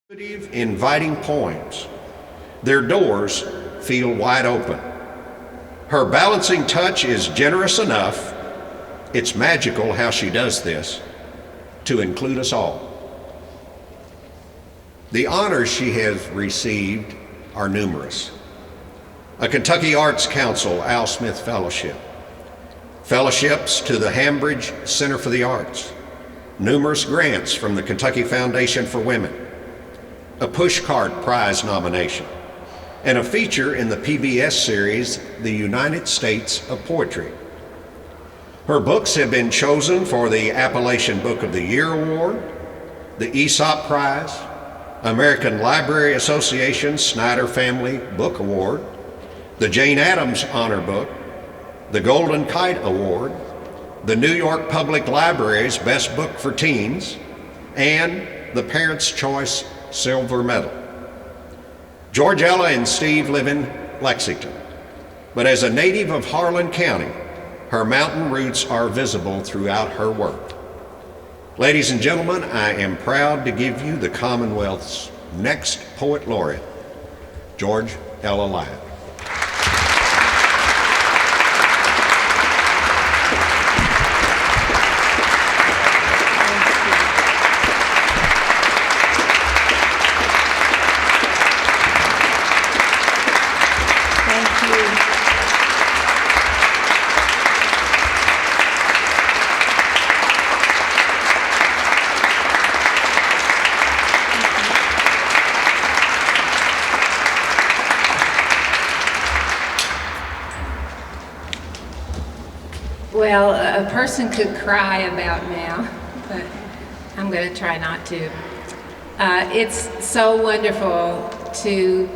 Inviting poems. Their doors feel wide open. Her balancing touch is generous enough, it's magical how she does this, to include us all. The honors she has received are numerous. A Kentucky Arts Council Al Smith Fellowship, fellowships to the Hambridge Center for the Arts, numerous grants from the Kentucky Foundation for Women, a Pushcart Prize nomination, and a feature in the PBS series, The United States of Poetry. Her books have been chosen for the Appalachian Book of the Year Award, the Aesop Prize, American Library Association Snyder Family Book Award, the Jane Addams Honor Book, the Golden Kite Award, the New York Public Library's Best Book for Teens, and the Parents' Choice Silver Medal. Georgella and Steve live in Lexington, but as a native of Harlan County, her mountain roots are visible throughout her work. Ladies and gentlemen, I am proud to give you the Commonwealth's next Poet Laureate, Georgella Lyon. Well, a person could cry about now, but I'm going to try not to. It's so wonderful to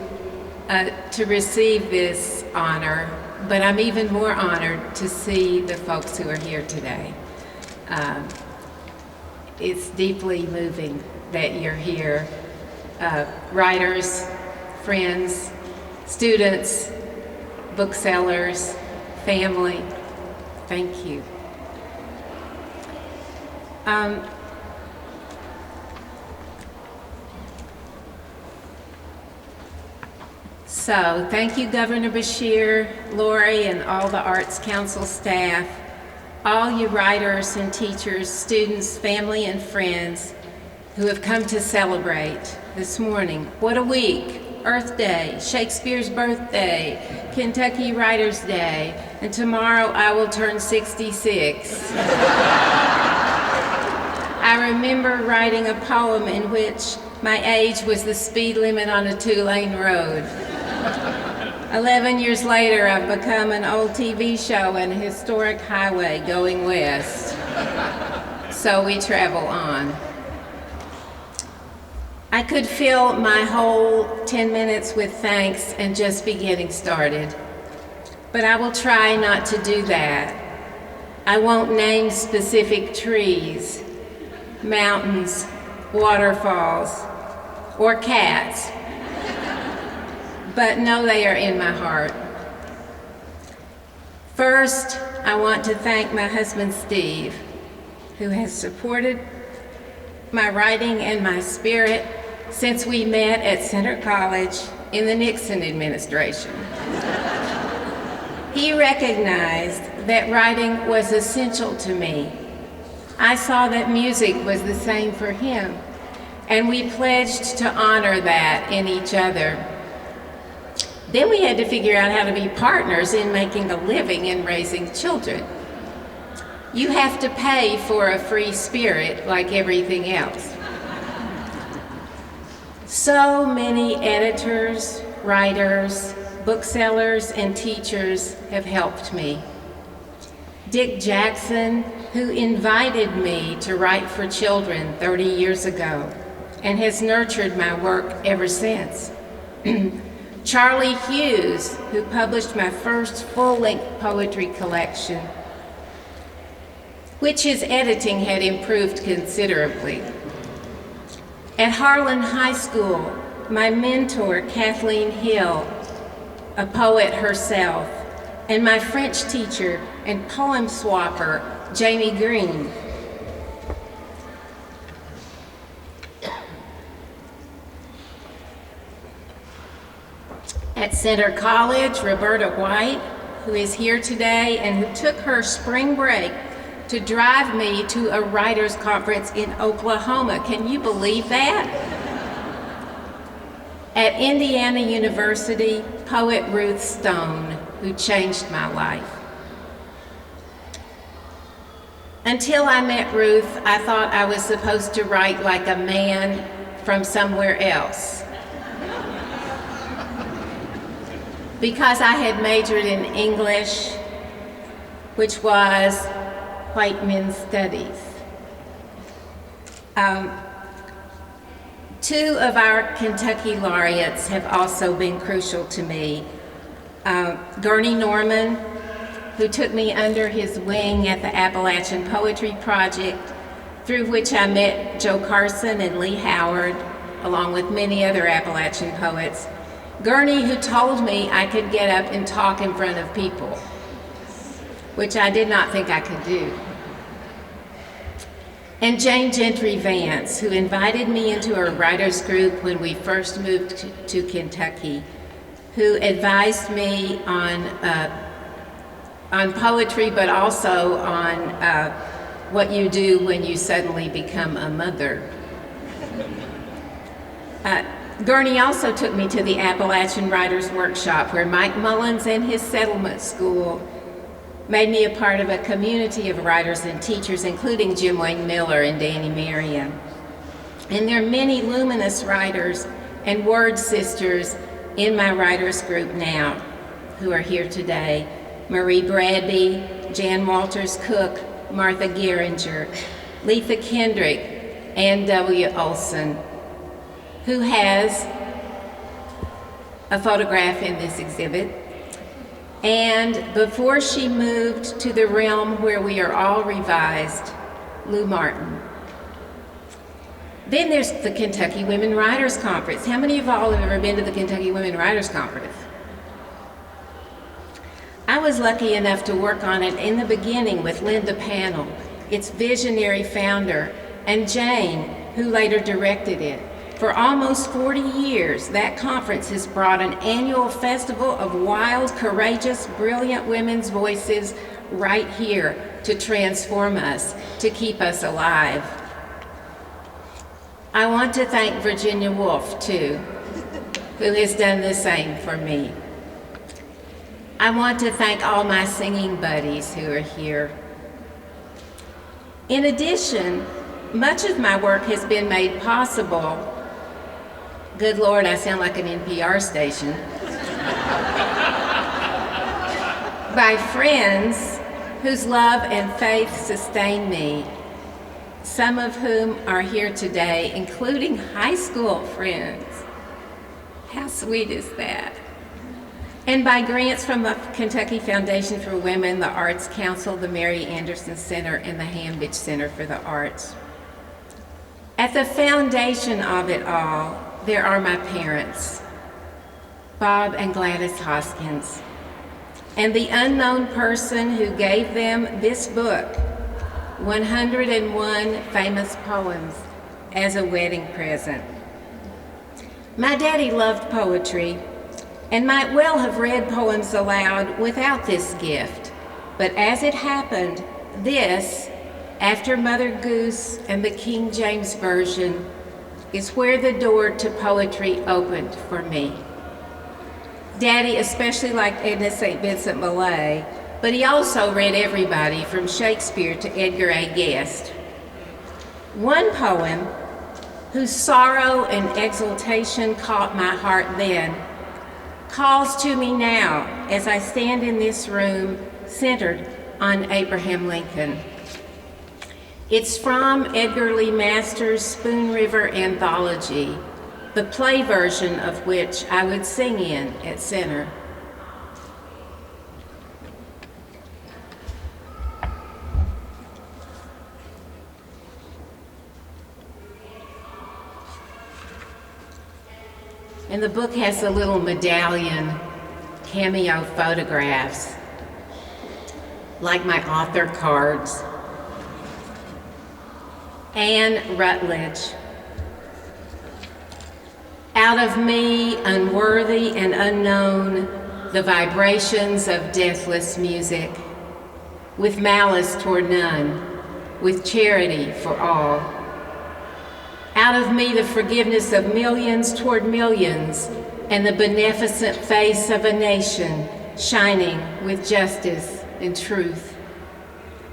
receive this honor, but I'm even more honored to see the folks who are here today. It's deeply moving that you're here. Writers, friends, students, booksellers, family. Thank you. So thank you, Governor Beshear, Lori, and all the Arts Council staff, all you writers and teachers, students, family, and friends who have come to celebrate this morning. What a week. Earth Day, Shakespeare's birthday, Kentucky Writers' Day, and tomorrow I will turn 66. I remember writing a poem in which my age was the speed limit on a 2-lane road. 11 years later, I've become an old TV show and a historic highway going west. So we travel on. I could fill my whole 10 minutes with thanks and just be getting started, but I will try not to do that. I won't name specific trees, mountains, waterfalls, or cats, but know they are in my heart. First, I want to thank my husband, Steve, who has supported my writing and my spirit since we met at Center College in the Nixon administration. He recognized that writing was essential to me. I saw that music was the same for him, and we pledged to honor that in each other. Then we had to figure out how to be partners in making a living and raising children. You have to pay for a free spirit like everything else. So many editors, writers, booksellers, and teachers have helped me. Dick Jackson, who invited me to write for children 30 years ago and has nurtured my work ever since. Charlie Hughes, who published my first full-length poetry collection, which his editing had improved considerably. At Harlan High School, my mentor, Kathleen Hill, a poet herself, and my French teacher and poem swapper, Jamie Green. At Center College, Roberta White, who is here today and who took her spring break to drive me to a writers' conference in Oklahoma. Can you believe that? At Indiana University, poet Ruth Stone, who changed my life. Until I met Ruth, I thought I was supposed to write like a man from somewhere else. Because I had majored in English, which was white men's studies. Two of our Kentucky laureates have also been crucial to me. Gurney Norman, who took me under his wing at the Appalachian Poetry Project, through which I met Joe Carson and Lee Howard, along with many other Appalachian poets. Gurney, who told me I could get up and talk in front of people, which I did not think I could do. And Jane Gentry Vance, who invited me into her writers group when we first moved to Kentucky, who advised me on poetry, but also on what you do when you suddenly become a mother. Gurney also took me to the Appalachian Writers Workshop, where Mike Mullins and his settlement school made me a part of a community of writers and teachers, including Jim Wayne Miller and Danny Marion. And there are many luminous writers and word sisters in my writers group now who are here today. Marie Bradby, Jan Walters Cook, Martha Geringer, Letha Kendrick, Ann W. Olson, who has a photograph in this exhibit. And before she moved to the realm where we are all revised, Lou Martin. Then there's the Kentucky Women Writers Conference. How many of y'all have ever been to the Kentucky Women Writers Conference? I was lucky enough to work on it in the beginning with Linda Pannell, its visionary founder, and Jane, who later directed it. For almost 40 years, that conference has brought an annual festival of wild, courageous, brilliant women's voices right here to transform us, to keep us alive. I want to thank Virginia Woolf, too, who has done the same for me. I want to thank all my singing buddies who are here. In addition, much of my work has been made possible. Good Lord, I sound like an NPR station. By friends whose love and faith sustain me, some of whom are here today, including high school friends. How sweet is that? And by grants from the Kentucky Foundation for Women, the Arts Council, the Mary Anderson Center, and the Hambidge Center for the Arts. At the foundation of it all, there are my parents, Bob and Gladys Hoskins, and the unknown person who gave them this book, 101 Famous Poems, as a wedding present. My daddy loved poetry and might well have read poems aloud without this gift, but as it happened, this, after Mother Goose and the King James Version, is where the door to poetry opened for me. Daddy especially liked Edna St. Vincent Millay, but he also read everybody from Shakespeare to Edgar A. Guest. One poem, whose sorrow and exultation caught my heart then, calls to me now as I stand in this room centered on Abraham Lincoln. It's from Edgar Lee Masters' Spoon River Anthology, the play version of which I would sing in at Center. And the book has a little medallion, cameo photographs, like my author cards. Anne Rutledge. Out of me, unworthy and unknown, the vibrations of deathless music, with malice toward none, with charity for all. Out of me, the forgiveness of millions toward millions, and the beneficent face of a nation shining with justice and truth.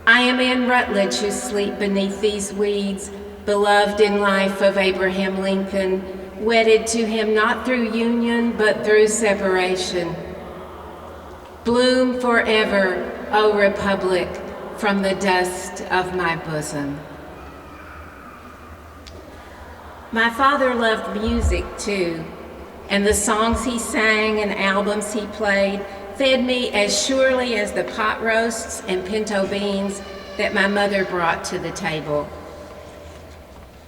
I am Anne Rutledge, who sleep beneath these weeds, beloved in life of Abraham Lincoln, wedded to him not through union, but through separation. Bloom forever, O Republic, from the dust of my bosom. My father loved music too, and the songs he sang and albums he played fed me as surely as the pot roasts and pinto beans that my mother brought to the table.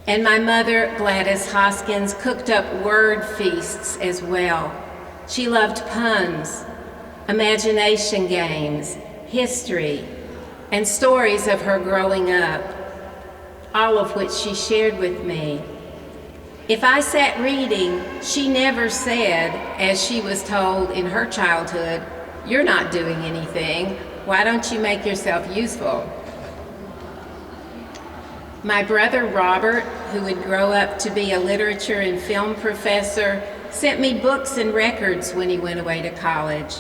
And my mother, Gladys Hoskins, cooked up word feasts as well. She loved puns, imagination games, history, and stories of her growing up, all of which she shared with me. If I sat reading, she never said, as she was told in her childhood, "You're not doing anything. Why don't you make yourself useful?" My brother Robert, who would grow up to be a literature and film professor, sent me books and records when he went away to college.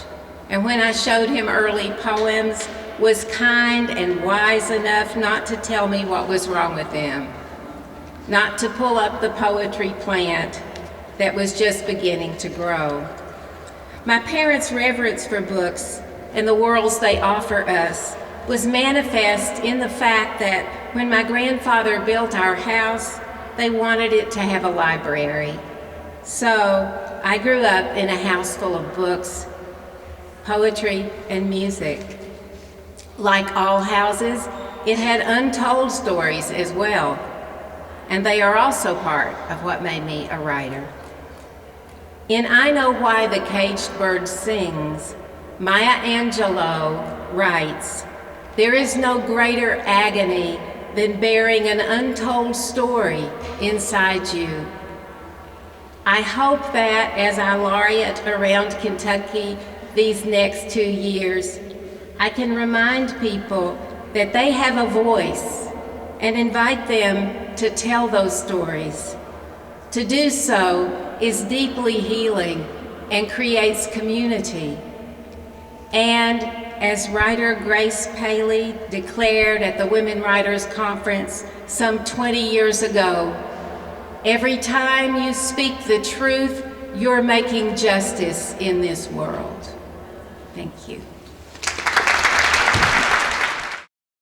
And when I showed him early poems, was kind and wise enough not to tell me what was wrong with them, not to pull up the poetry plant that was just beginning to grow. My parents' reverence for books and the worlds they offer us was manifest in the fact that when my grandfather built our house, they wanted it to have a library. So I grew up in a house full of books, poetry, and music. Like all houses, it had untold stories as well, and they are also part of what made me a writer. In I Know Why the Caged Bird Sings, Maya Angelou writes, "There is no greater agony than bearing an untold story inside you." I hope that as I laureate around Kentucky these next 2 years, I can remind people that they have a voice and invite them to tell those stories. To do so is deeply healing and creates community. And as writer Grace Paley declared at the Women Writers Conference some 20 years ago, every time you speak the truth, you're making justice in this world. Thank you.